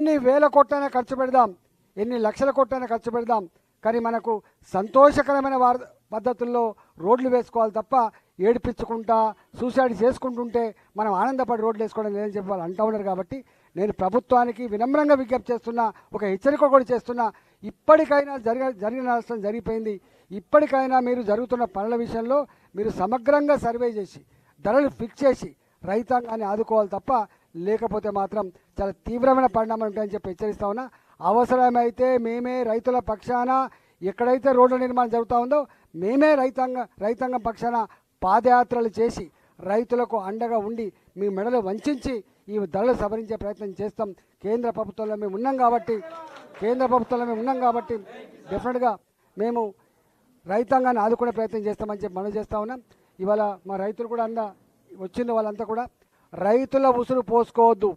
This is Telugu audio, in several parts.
ఎన్ని వేల కోట్లైనా ఖర్చు పెడదాం, ఎన్ని లక్షల కోట్లైనా ఖర్చు పెడదాం, కానీ మనకు సంతోషకరమైన పద్ధతుల్లో రోడ్లు వేసుకోవాలి తప్ప ఏడిపించుకుంటా సూసైడ్ చేసుకుంటుంటే మనం ఆనందపడి రోడ్లు వేసుకోవడం లేదని చెప్పి వాళ్ళు అంటూ ఉన్నారు. కాబట్టి నేను ప్రభుత్వానికి వినమ్రంగా విజ్ఞప్తి చేస్తున్నా, ఒక హెచ్చరిక కూడా చేస్తున్నా. ఇప్పటికైనా జరిగిన నష్టం జరిగిపోయింది. ఇప్పటికైనా మీరు జరుగుతున్న పనుల విషయంలో మీరు సమగ్రంగా సర్వే చేసి ధరలు ఫిక్స్ చేసి రైతాంగాన్ని ఆదుకోవాలి తప్ప లేకపోతే మాత్రం చాలా తీవ్రమైన పరిణామాలు ఉంటాయని చెప్పి హెచ్చరిస్తా ఉన్నా. అవసరమైతే మేమే రైతుల పక్షాన ఎక్కడైతే రోడ్ల నిర్మాణం జరుగుతూ ఉందో మేమే రైతాంగం పక్షాన పాదయాత్రలు చేసి రైతులకు అండగా ఉండి మీ మెడలు వంచి ఈ ధరలు సవరించే ప్రయత్నం చేస్తాం. కేంద్ర ప్రభుత్వంలో మేము ఉన్నాం కాబట్టి డెఫినెట్గా మేము రైతాంగాన్ని ఆదుకునే ప్రయత్నం చేస్తామని చెప్పి మనం చేస్తూ ఉన్నాం. ఇవాళ మా రైతులు కూడా వచ్చిన వాళ్ళంతా కూడా రైతుల ఉసురు పోసుకోవద్దు,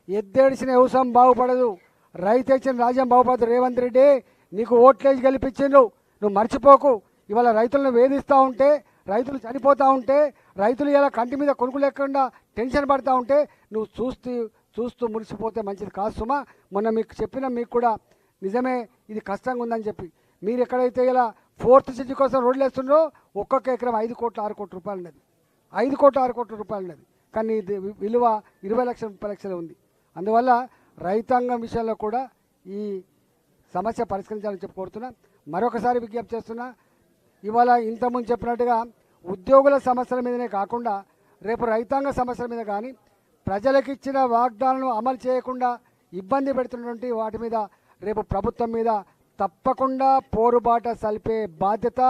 ఎద్దేడిసిన వ్యవసాయం బాగుపడదు, రైతు ఇచ్చిన రాజ్యం బాగుపడదు. రేవంత్ రెడ్డి నీకు ఓట్లేసి గెలిపించిండు, నువ్వు మర్చిపోకు. ఇవాళ రైతులను వేధిస్తూ ఉంటే, రైతులు చనిపోతూ ఉంటే, రైతులు ఇలా కంటి మీద కొనుక్కు లేకుండా టెన్షన్ పడుతూ ఉంటే నువ్వు చూస్తూ మురిసిపోతే మంచిది కాదు సుమా. మొన్న మీకు కూడా నిజమే ఇది కష్టంగా ఉందని చెప్పి మీరు ఎక్కడైతే ఇలా 4th సిటీ కోసం రోడ్లు వేస్తున్నారో ఒక్కొక్క ఎకరం 5 కోట్ల 6 కోట్ల రూపాయలు ఉన్నది, 5 కోట్ల 6 కోట్ల రూపాయలు ఉన్నది. కానీ ఇది విలువ 20 లక్షలు 30 లక్షలు ఉంది. అందువల్ల రైతాంగం విషయంలో కూడా ఈ సమస్య పరిష్కరించాలని చెప్పి కోరుతున్నా. మరొకసారి విజ్ఞప్తి చేస్తున్నా, ఇవాళ ఇంతకుముందు చెప్పినట్టుగా ఉద్యోగుల సమస్యల మీదనే కాకుండా రేపు రైతాంగ సమస్యల మీద కానీ ప్రజలకు ఇచ్చిన వాగ్దానాలను అమలు చేయకుండా ఇబ్బంది పెడుతున్నటువంటి వాటి మీద రేపు ప్రభుత్వం మీద తప్పకుండా పోరుబాట సల్పే బాధ్యత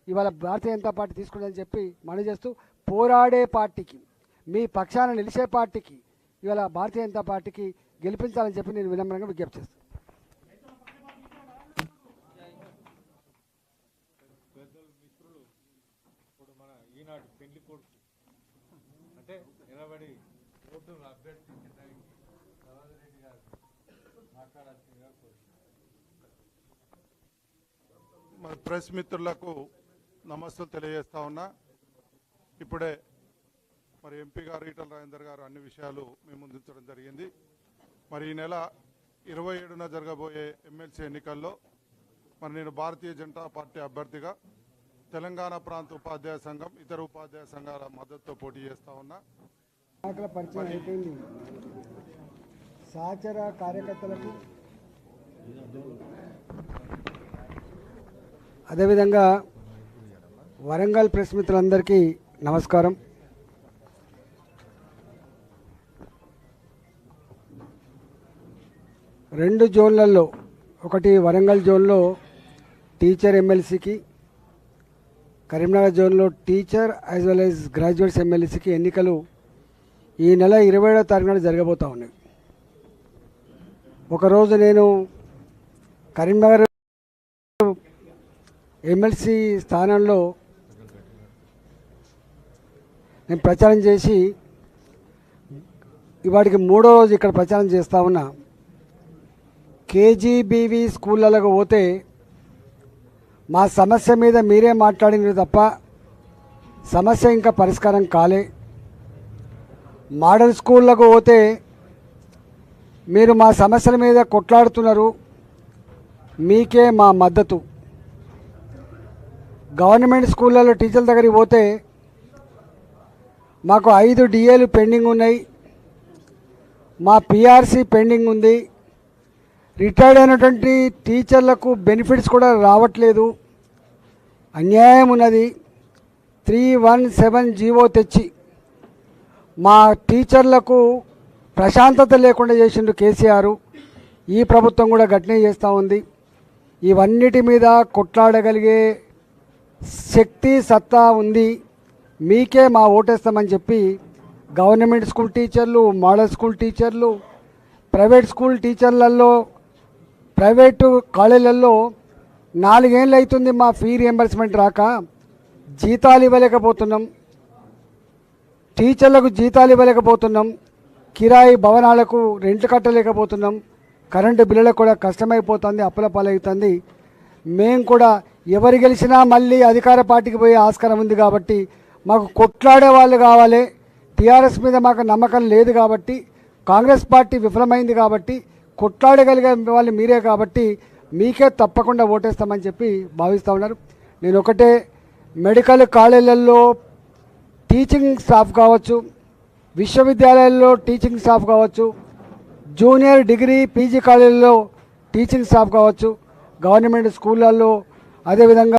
ఇవాళ భారతీయ జనతా పార్టీ తీసుకుంటుందని చెప్పి మనం చేస్తూ, పోరాడే పార్టీకి, మీ పక్షాన నిలిచే పార్టీకి ఇవాళ భారతీయ జనతా పార్టీకి గెలిపించాలని చెప్పి నేను వినమ్రంగా విజ్ఞప్తి చేస్తాను. మన ప్రెస్ మిత్రులకు నమస్తులు తెలియజేస్తా ఉన్నా. ఇప్పుడే మరి ఎంపీ గారు ఈటల రాజేందర్ గారు అన్ని విషయాలు మేము ముందుంచడం జరిగింది. మరి ఈ నెల 27న జరగబోయే ఎమ్మెల్సీ ఎన్నికల్లో మరి నేను భారతీయ జనతా పార్టీ అభ్యర్థిగా తెలంగాణ ప్రాంత ఉపాధ్యాయ సంఘం, ఇతర ఉపాధ్యాయ సంఘాల మద్దతుతో పోటీ చేస్తా ఉన్నా. సహచర కార్యకర్తలకు అదేవిధంగా వరంగల్ ప్రెస్ మిత్రులందరికీ నమస్కారం. రెండు జోన్లలో, ఒకటి వరంగల్ జోన్లో టీచర్ ఎమ్మెల్సీకి, కరీంనగర్ జోన్లో teacher as well as graduates ఎమ్మెల్సీకి ఎన్నికలు ఈ నెల 27వ తారీఖున జరగబోతూ ఉన్నాయి. ఒకరోజు నేను కరీంనగర్ ఎమ్మెల్సీ స్థానంలో నేను ప్రచారం చేసి ఇవాటికి 3వ రోజు ఇక్కడ ప్రచారం చేస్తూ ఉన్నా. కేజీబీవీ స్కూళ్ళకు పోతే మా సమస్య మీద మీరే మాట్లాడినారు తప్ప సమస్య ఇంకా పరిష్కారం కాలే. మోడల్ స్కూళ్ళకు పోతే మీరు మా సమస్యల మీద కొట్లాడుతున్నారు, మీకే మా మద్దతు. గవర్నమెంట్ స్కూళ్ళలో టీచర్ల దగ్గరికి పోతే మాకు 5 డిఏలు పెండింగ్ ఉన్నాయి, మా పిఆర్సీ పెండింగ్ ఉంది, రిటైర్డ్ అయినటువంటి టీచర్లకు బెనిఫిట్స్ కూడా రావట్లేదు, అన్యాయం ఉన్నది. 317 జీవో తెచ్చి మా టీచర్లకు ప్రశాంతత లేకుండా చేసిండు కేసీఆర్. ఈ ప్రభుత్వం కూడా గట్టినే చేస్తూ ఉంది. ఇవన్నిటి మీద కొట్లాడగలిగే శక్తి సత్తా ఉంది, మీకే మా ఓటేస్తామని చెప్పి గవర్నమెంట్ స్కూల్ టీచర్లు, మోడల్ స్కూల్ టీచర్లు, ప్రైవేట్ స్కూల్ టీచర్లలో, ప్రైవేటు కాలేజీలలో 4 ఏళ్ళు అవుతుంది మా ఫీ రియంబర్స్మెంట్ రాక, జీతాలు ఇవ్వలేకపోతున్నాం, టీచర్లకు జీతాలు ఇవ్వలేకపోతున్నాం, కిరాయి భవనాలకు రెంట్లు కట్టలేకపోతున్నాం, కరెంటు బిల్లులకు కూడా కష్టమైపోతుంది, అప్పుల పాలవుతుంది. మేము కూడా ఎవరు గెలిచినా మళ్ళీ అధికార పార్టీకి పోయే ఆస్కారం ఉంది కాబట్టి మాకు కొట్లాడే వాళ్ళు కావాలి. టీఆర్ఎస్ మీద మాకు నమ్మకం లేదు కాబట్టి, కాంగ్రెస్ పార్టీ విఫలమైంది కాబట్టి కొట్లాడగలిగే వాళ్ళు మీరే కాబట్టి మీకే తప్పకుండా ఓటేస్తామని చెప్పి భావిస్తూ ఉన్నారు. నేను ఒకటే, మెడికల్ కాలేజీలలో టీచింగ్ స్టాఫ్ కావచ్చు, విశ్వవిద్యాలయాల్లో టీచింగ్ స్టాఫ్ కావచ్చు, జూనియర్ డిగ్రీ పీజీ కాలేజీల్లో టీచింగ్ స్టాఫ్ కావచ్చు, గవర్నమెంట్ స్కూళ్ళల్లో, అదేవిధంగా